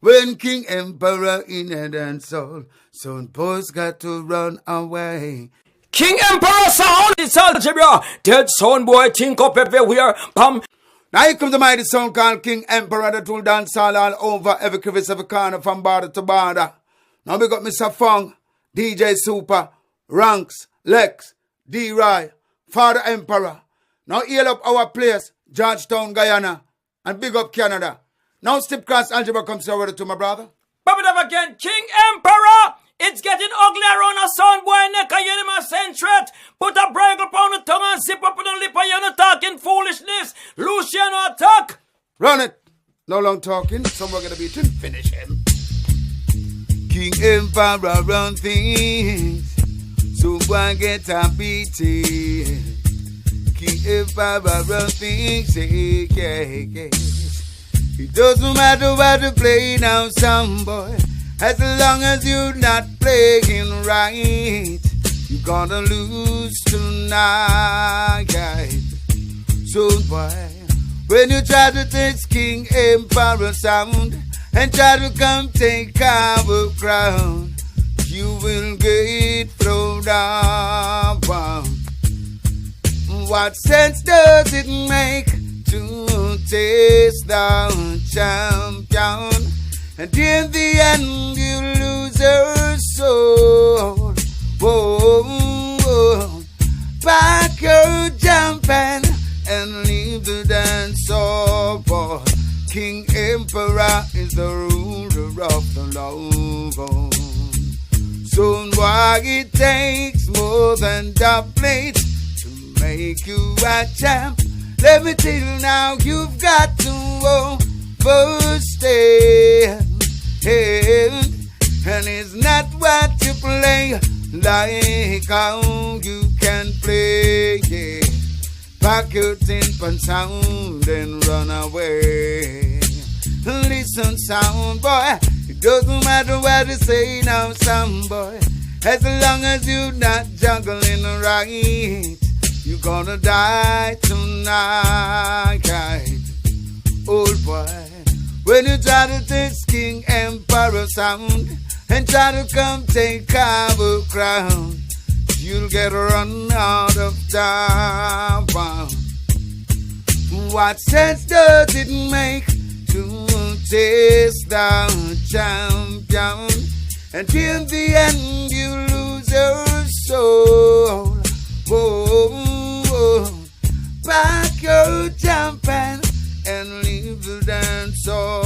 When King Emperor in head and soul, soon boys got to run away. King Emperor sound, it's algebra. Dead sound boy, think up everywhere. Pam. Now here comes the mighty sound called King Emperor that will dance all over every crevice, every corner from border to border. Now we got Mr. Fong, DJ Super, Ranks, Lex, D-Roy, Father Emperor. Now heal up our place, Georgetown, Guyana, and big up Canada. Now Step Cross Algebra comes over to my brother. Pop it up again, King Emperor. It's getting ugly around a sound boy neck. I hear him a centret. Put a bridle upon the tongue and zip up on the lip. And you're not talking foolishness. Luciano attack. Run it. No long talking. Someone gonna beat him. Finish him. King Emperor run things. So boy get a beating. King Emperor run things. Yeah. It doesn't matter what you play now, some boy. As long as you're not playing right, you're gonna lose tonight. So boy, when you try to take King Emperor sound and try to come take our crown, you will get thrown down. What sense does it make to taste the champion? And in the end, you lose your soul. Whoa. Back your jumping and leave the dance floor. King Emperor is the ruler of the love. Soon, why it takes more than the plate to make you a champ. Let me tell you now, you've got to overstand. And it's not what you play, like how you can play. Yeah. Pack your tin pan sound and run away. Listen, sound boy, it doesn't matter what you say now, sound boy. As long as you're not juggling right, you're gonna die tonight. Old boy, when you try to take King Emperor sound and try to come take our crown, you'll get run out of town. What sense does it make to taste the champion? And in the end you lose your soul. Whoa. Back your jumping and leave the dance floor.